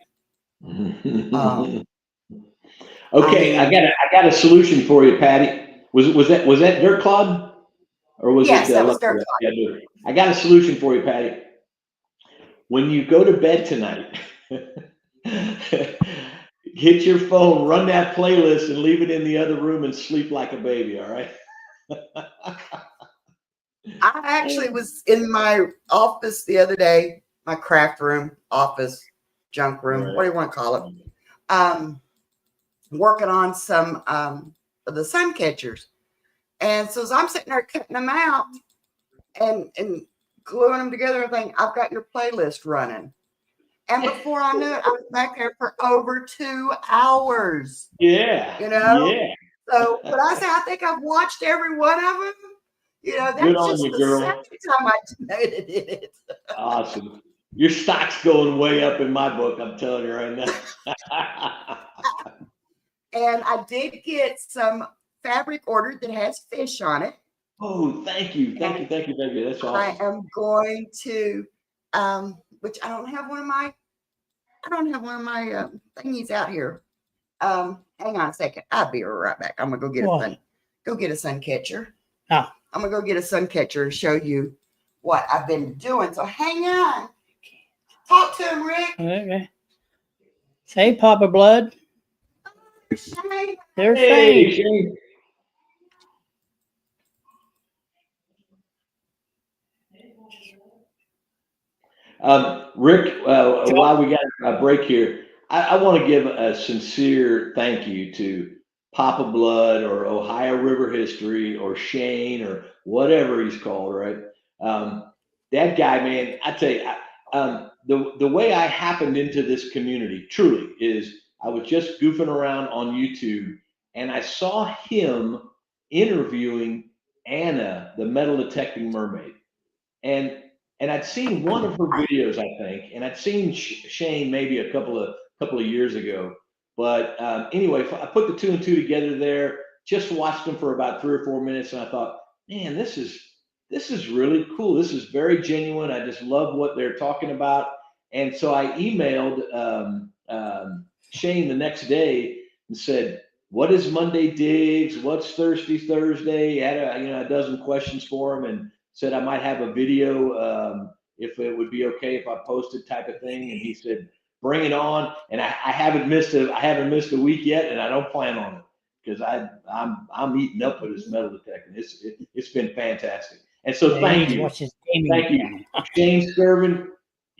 Okay, I got a solution for you, Patty. Was that Dirt Clod, or was yes, it? That was Dirt Clod. Yeah, I got a solution for you, Patty. When you go to bed tonight, get your phone, run that playlist, and leave it in the other room and sleep like a baby. All right. I actually was in my office the other day, my craft room, office, junk room, Right. what do you want to call it? Working on some of the sun catchers. And so as I'm sitting there cutting them out and gluing them together and thinking, I've got your playlist running. And before I knew it, I was back there for over 2 hours. Yeah. Yeah. So when I say I think I've watched every one of them, you know, Good that's on just you, the girl. second time I noted it. Awesome. Your stock's going way up in my book. I'm telling you right now. And I did get some fabric ordered that has fish on it. Oh, thank you. Thank you. Thank you. Thank you. That's I awesome. am going to, which I don't have one of my thingies out here. Hang on a second. I'll be right back. I'm gonna go get a sun catcher. Ah. I'm gonna go get a sun catcher and show you what I've been doing. So hang on. Talk to him, Rick. Okay. Say, Papa Blood. Shane. There's Hey, Shane. Shane. Rick, while we got a break here, I want to give a sincere thank you to Papa Blood or Ohio River History or Shane or whatever he's called, right? That guy, man, I tell you, the way I happened into this community truly is I was just goofing around on YouTube and I saw him interviewing Anna, the metal detecting mermaid. And I'd seen one of her videos, I think, and I'd seen Shane maybe a couple of years ago. But anyway, I put the two and two together there. Just watched them for about 3 or 4 minutes, and I thought, man, this is really cool. This is very genuine. I just love what they're talking about. And so I emailed Shane the next day and said, "What is Monday Digs? What's Thursday?" Had a dozen questions for him, and said I might have a video if it would be okay if I posted type of thing. And he said, "Bring it on." And I haven't missed a week yet, and I don't plan on it because I'm eating up with this metal detecting. It's been fantastic. And so thank you, Shane Skirvin.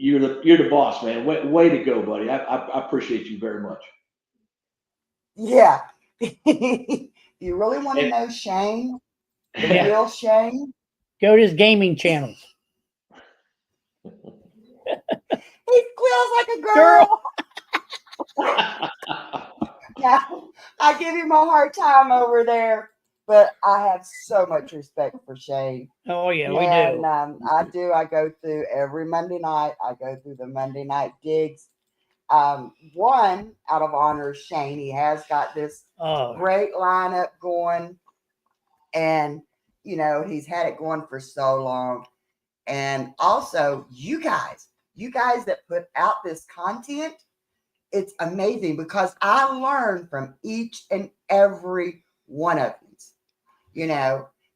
You're the boss, man. Way to go, buddy. I appreciate you very much. Yeah. You really want to know Shane? The real Shane? Go to his gaming channel. He squeals like a girl. Yeah, I give him a hard time over there, but I have so much respect for Shane. Oh yeah, we And do. I do. I go through every Monday night. I go through the Monday night digs. One out of honor of Shane. He has got this great lineup going, and he's had it going for so long. And also, you guys that put out this content, it's amazing because I learn from each and every one of these,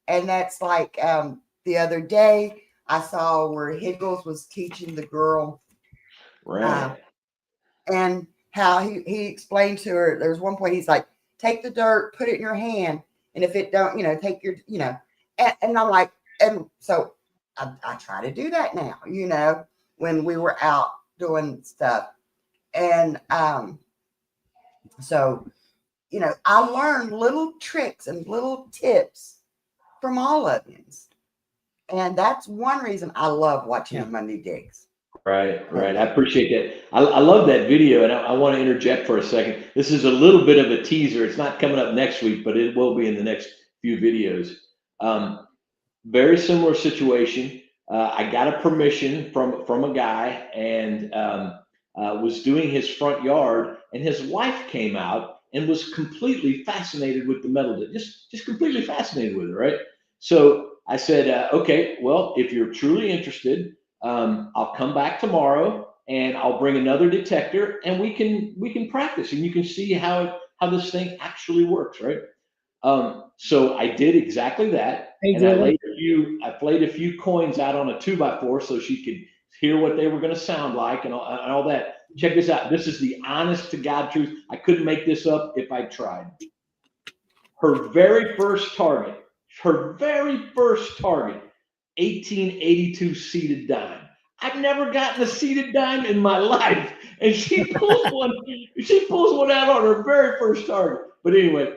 and that's like the other day I saw where Higgles was teaching the girl, right, and how he explained to her, there was one point he's like, take the dirt, put it in your hand, and if it don't, take your, and I'm like, and so I try to do that now, when we were out doing stuff. And so, I learned little tricks and little tips from all of you. And that's one reason I love watching the Monday Digs. Right. I appreciate that. I love that video, and I want to interject for a second. This is a little bit of a teaser. It's not coming up next week, but it will be in the next few videos. Very similar situation. I got a permission from a guy, and was doing his front yard, and his wife came out and was completely fascinated with the metal, just completely fascinated with it, right? So I said, okay, well, if you're truly interested, I'll come back tomorrow and I'll bring another detector, and we can practice, and you can see how this thing actually works, right? So I did exactly that, and I laid a few coins out on a 2x4 so she could hear what they were going to sound like and all that. Check this out. This is the honest to God truth. I couldn't make this up if I tried. Her very first target, 1882 seated dime. I've never gotten a seated dime in my life, and she pulls one out on her very first target. But anyway,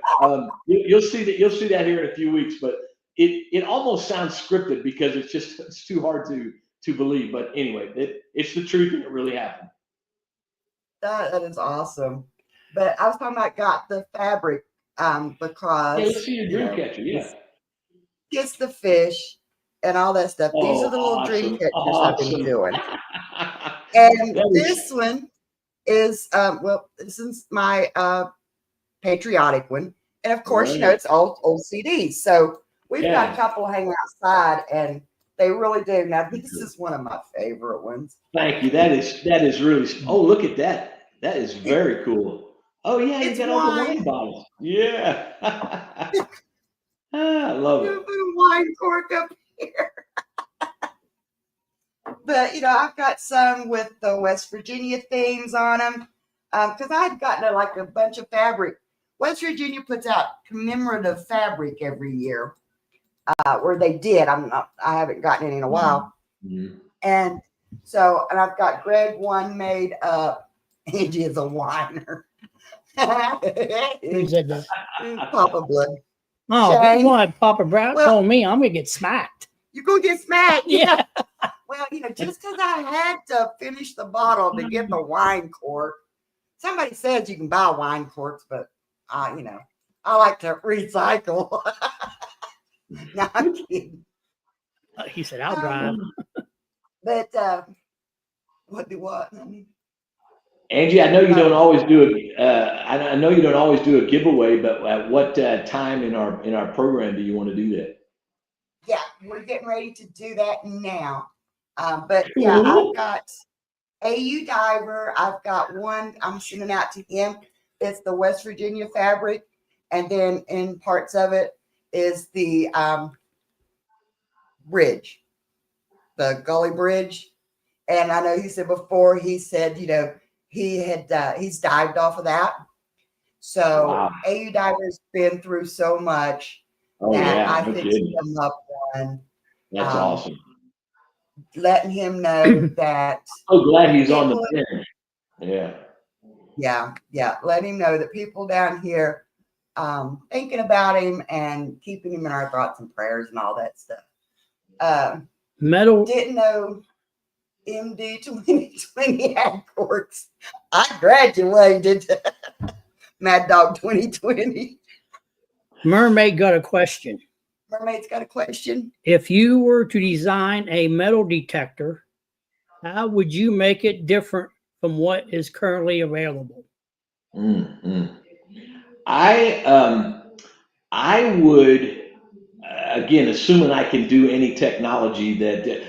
you'll see that here in a few weeks. But it almost sounds scripted because it's too hard to believe. But anyway, it's the truth, and it really happened. That is awesome. But I was talking about got the fabric because Yeah, let's see your you dream know, catcher. Yeah. gets the fish and all that stuff. These Oh, are the little dream awesome. catchers I've been Awesome. doing. And That is, this one is well, this is my patriotic one. And of course, you know, right. it's old CDs. So we've got a Yeah. couple hanging outside and they really do. Now, this is one of my favorite ones. Thank you. That is really. Oh, look at that. That is It, very cool. Oh yeah, you it's got all the wine. wine bottles. Yeah. I I'm love gonna it. put a wine cork up here. But you know, I've got some with the West Virginia themes on them because I'd gotten like a bunch of fabric. West Virginia puts out commemorative fabric every year, or they did. I haven't gotten any in a while, Mhm. and so and I've got Greg one made up. Angie is a whiner. Who said that? Papa Blood. Oh, Shane. what? Papa Brown Well, told me I'm gonna get smacked. you're gonna get smacked. Yeah. Well, you know, just because I had to finish the bottle to get the wine cork, somebody says you can buy wine corks, but you know, I like to recycle. No, I'm kidding. He said, I'll drive. But what do what? Angie, I know you don't always do it. I know you don't always do a giveaway, but at what time in our program do you want to do that? Yeah, we're getting ready to do that now. But yeah, Cool. I've got AU Diver. I've got one I'm sending out to him. It's the West Virginia fabric. And then in parts of it is the bridge, the Gully Bridge. And I know he said before, he said, you know, he's dived off of that. So Wow. AU Diver's been through so much Oh that yeah, I no fixed kidding. him up one, That's awesome. letting him know that So glad he's on the people, bench. Yeah. yeah, let him know that people down here thinking about him and keeping him in our thoughts and prayers and all that stuff. Metal. Didn't know MD 2020 had corks. I graduated. Mad Dog 2020. Mermaid got a question. Mermaid's got a question. If you were to design a metal detector, how would you make it different from what is currently available? I would again, assuming I can do any technology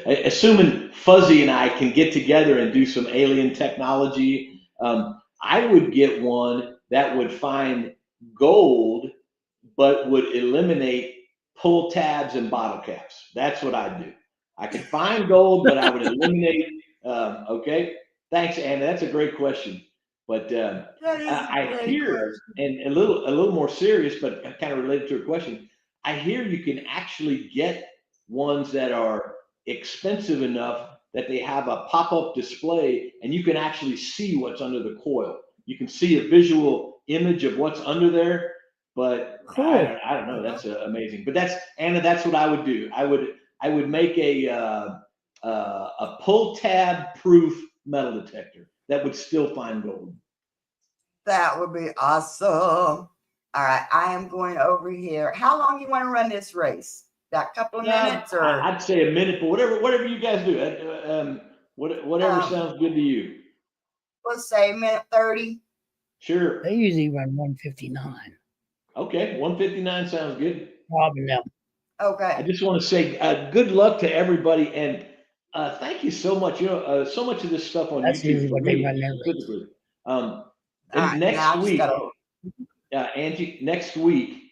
assuming Fuzzy and I can get together and do some alien technology, I would get one that would find gold, but would eliminate pull tabs and bottle caps. That's what I'd do. I could find gold, but I would eliminate. Okay, thanks, Anna. That's a great question. But I hear, and a little more serious, but kind of related to your question. I hear you can actually get ones that are expensive enough that they have a pop-up display, and you can actually see what's under the coil. You can see a visual image of what's under there. But Cool. I don't know. That's amazing. But that's Anna. That's what I would do. I would make a pull tab proof metal detector that would still find gold. That would be awesome. All right, I am going over here. How long you want to run this race? That couple of minutes, or I'd say a minute, but whatever you guys do. Whatever sounds good to you. Let's say a minute 30. Sure. They usually run 159. Okay, 159 sounds good. Probably now. Okay. I just want to say good luck to everybody, and thank you so much. You know, so much of this stuff on That's YouTube usually for what they me run their specifically. Right, Next week, gotta... Angie, next week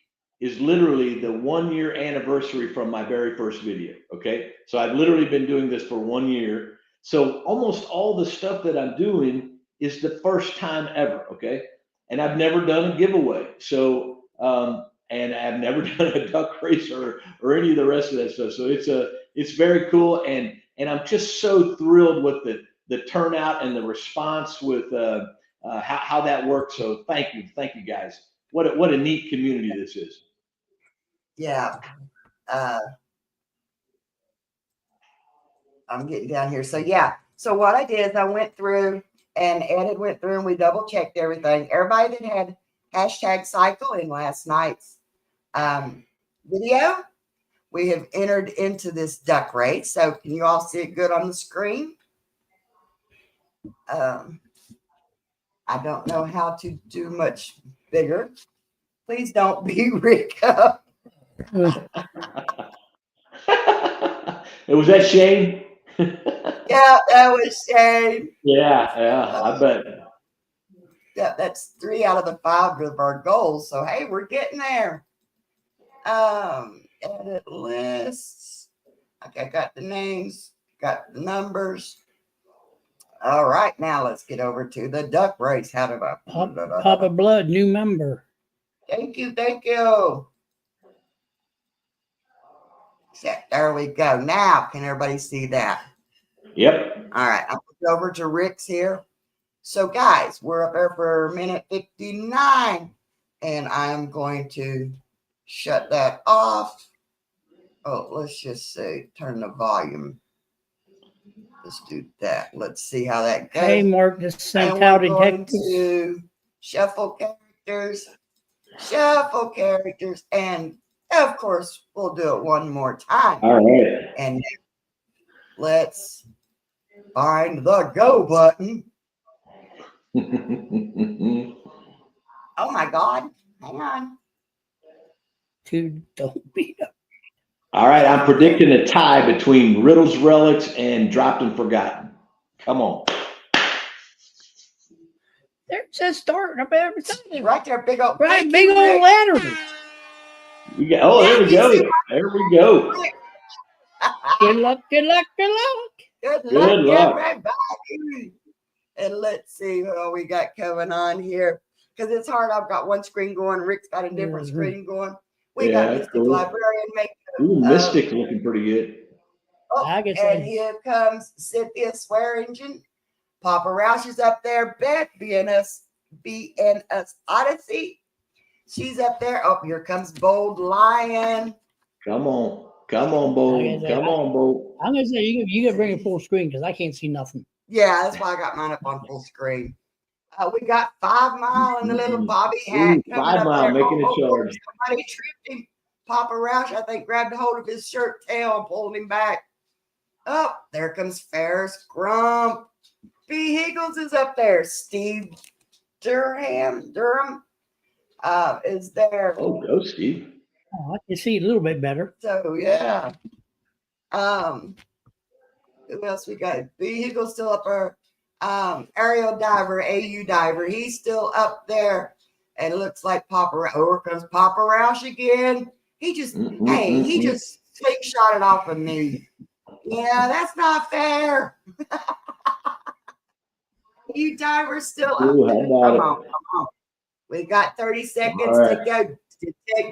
is literally the 1 year anniversary from my very first video. Okay, so I've literally been doing this for 1 year. So almost all the stuff that I'm doing is the first time ever. Okay, and I've never done a giveaway. So and I've never done a duck race or any of the rest of that stuff. So it's very cool, and I'm just so thrilled with the turnout and the response with how that works. So thank you guys. What a neat community this is. Yeah. I'm getting down here. So yeah. So what I did is I went through and Ed went through and we double checked everything. Everybody that hashtag cycle in last night's video. We have entered into this duck race. So can you all see it good on the screen? I don't know how to do much bigger. Please don't beat Rick up. Was that Shane? Yeah, that was Shane. Yeah, I bet. Yeah, that's 3 out of the 5 of our goals. So hey, we're getting there. Edit lists. Okay, got the names, got the numbers. All right, now let's get over to the duck race. How do I? Papa Blood, new member. Thank you, thank you. There we go. Now, can everybody see that? Yep. All right, I'll go over to Rick's here. So, guys, we're up there for minute 59, and I'm going to shut that off. Oh, let's just say turn the volume. Let's do that. Let's see how that goes. Hey, Mark, this sent And out we're going detective. to shuffle characters, and of course, we'll do it one more time. All right. And let's find the go button. Oh my God. Hang on. Dude, don't beat up. All right, I'm predicting a tie between Riddles Relics and Dropped and Forgotten. Come on. There's a start up every time. Right there, big old. Right, Thank big you, old Rick. letters. There we go. There we go. Good luck, good luck, good luck. Good Good luck, luck. everybody. And let's see what we got going on here. Because it's hard. I've got one screen going. Rick's got a different screen going. We got Yeah, Mystic cool. Librarian making. Ooh, Mystic looking pretty good. Oh, I guess and here comes Cynthia Swearingen. Papa Roush is up there. Beth BNS Odyssey. She's up there. Oh, here comes Bold Lion. Come on. Come on, Bo. Come on, Bo. I'm gonna say you can bring it full screen because I can't see nothing. Yeah, that's why I got mine up on full screen. We got 5 Mile and the little Bobby hat. Ooh, coming 5 up Mile there. making a charge. Somebody tripped him. Papa Roush, I think, grabbed a hold of his shirt tail and pulled him back. Oh, there comes Ferris Grump. B. Higgles is up there. Steve Durham is there. Oh, go, Steve. Oh, I can see a little bit better. So yeah. Who else we got? B. Higgles still up there. Aerial diver, AU diver. He's still up there. And it looks like Papa Roush. Oh, here comes Papa Roush again. He just just slingshot it off of me. Yeah, that's not fair. You divers still up Ooh, there. how about Come on. We got 30 seconds right. to go.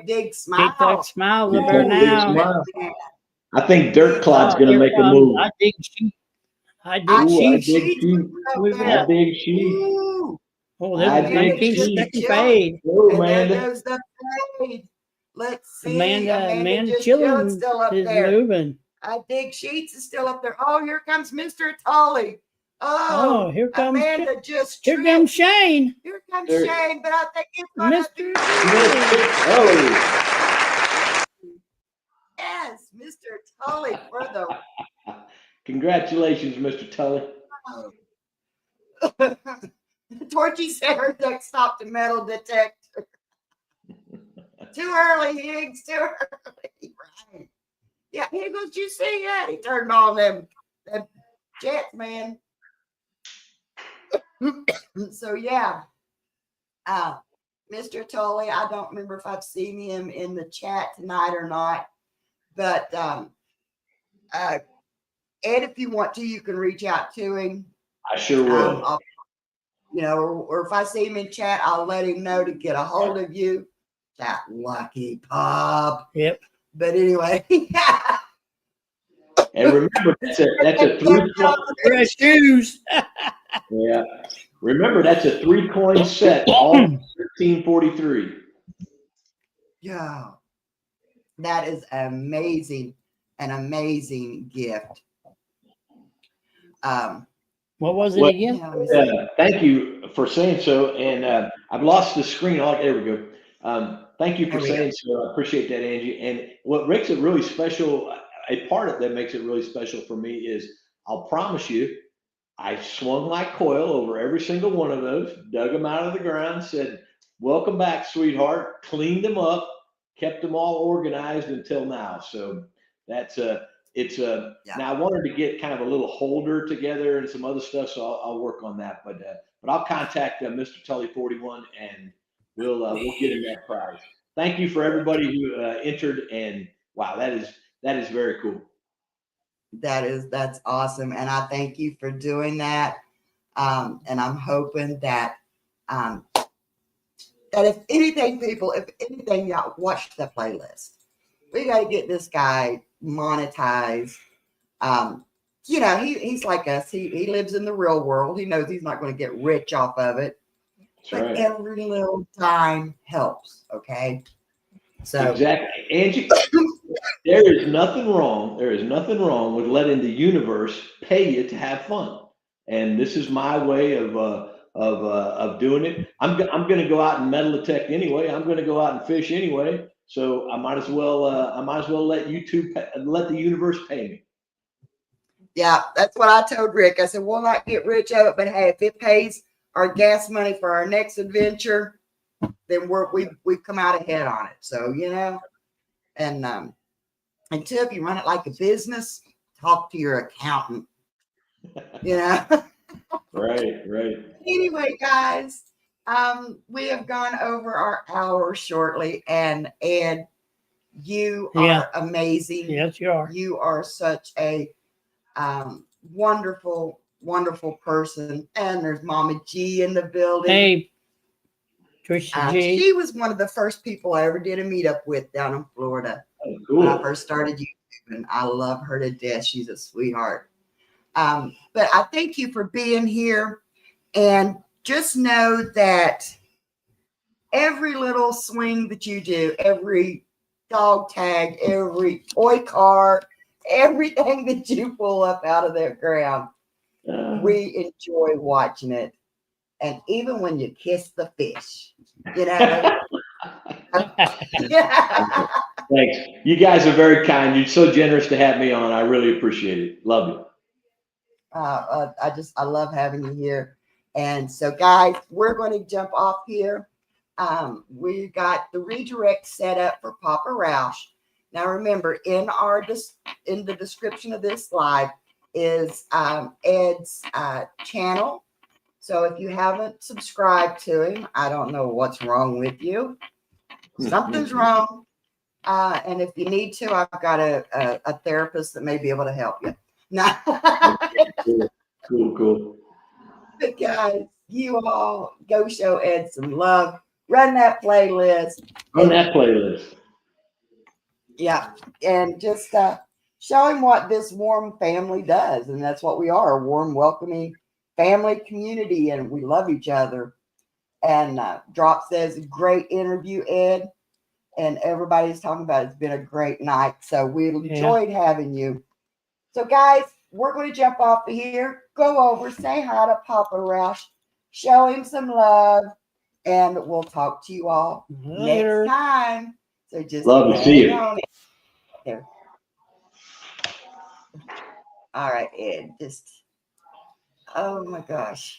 Dig Smile. Take that smile up Yeah, there Big now. Smile. I think Dirt Clod's going to make a move. I dig sheep. I dig Ooh, I sheep. dig sheep. We've I got, dig sheep. Ooh. oh, I there's dig 19 sheep. second fade. Oh, And there Amanda. goes the fade. Let's see. Amanda just Chillin still up is there. moving. I dig Sheets is still up there. Oh, here comes Mr. Tully. Oh, here comes Amanda just here tripped. comes Shane. Here comes There- Shane, but I think he's gonna Mr. Oh, Yes, Mr. Tully for the congratulations, Mr. Tully. Torchy said her duck stopped the metal detector. Too early, Higgs. Too early. Right. Yeah, Higgs, did you see that? He turned on them jets, man. So yeah. Mr. Tully, I don't remember if I've seen him in the chat tonight or not. But Ed, if you want to, you can reach out to him. I sure will. I'll, or if I see him in chat, I'll let him know to get a hold of you. That lucky pop. Yep. But anyway, And remember, that's a 3-coin. Fresh shoes. Yeah. Remember, that's a 3-coin set. All 1343. yeah, that is amazing. An amazing gift. What was it Well, again? Yeah, let me see. Thank you for saying so. And I've lost the screen. There we go. Thank you for There we go. saying so. I appreciate that, Angie. And what makes it really special, a part of that makes it really special for me is I'll promise you, I swung my coil over every single one of those, dug them out of the ground, said, "Welcome back, sweetheart," cleaned them up, kept them all organized until now. So that's Yeah. now I wanted to get kind of a little holder together and some other stuff, so I'll work on that. But I'll contact Mr. Tully 41 and we'll get him that prize. Thank you for everybody who entered, and wow, that is very cool. That's awesome. And I thank you for doing that. And I'm hoping that that if anything, y'all watch the playlist. We got to get this guy monetized. He's like us. He lives in the real world. He knows he's not going to get rich off of it. That's But right. every little dime helps. Okay. So Exactly. Angie, there is nothing wrong. There is nothing wrong with letting the universe pay you to have fun. And this is my way of doing it. I'm going to go out and metal detect anyway. I'm going to go out and fish anyway. So I might as well let let the universe pay me. yeah, that's what I told Rick. I said, we'll not get rich of it, but hey, if it pays our gas money for our next adventure, then we've come out ahead on it. So, and two, if you run it like a business, talk to your accountant. Right. Anyway, guys, we have gone over our hour shortly, and Ed, you Yeah. are amazing. Yes, you are. You are such a wonderful, wonderful person. And there's Mama G in the building. Hey, Trisha G. She was one of the first people I ever did a meetup with down in Florida Oh, when I cool. first started YouTube, and I love her to death. She's a sweetheart. But I thank you for being here, and just know that every little swing that you do, every dog tag, every toy car, everything that you pull up out of the ground, we enjoy watching it. And even when you kiss the fish, Yeah. Thanks. You guys are very kind. You're so generous to have me on. I really appreciate it. Love you. I love having you here. And so, guys, we're going to jump off here. We got the redirect set up for Papa Roush. Now, remember, in the description of this live is Ed's channel. So if you haven't subscribed to him, I don't know what's wrong with you. Something's wrong. And if you need to, I've got a therapist that may be able to help you. No. Cool. But guys, you all go show Ed some love. Run that playlist. On that playlist. Yeah. And just show him what this warm family does. And that's what we are, a warm, welcoming family community. And we love each other. And Drop says, great interview, Ed. And everybody's talking about it's been a great night. So we enjoyed having you. So, guys, we're going to jump off of here, go over, say hi to Papa Roush, show him some love, and we'll talk to you all Later. next time. So just Love to see you. on it. There. All right, Ed. Oh my gosh.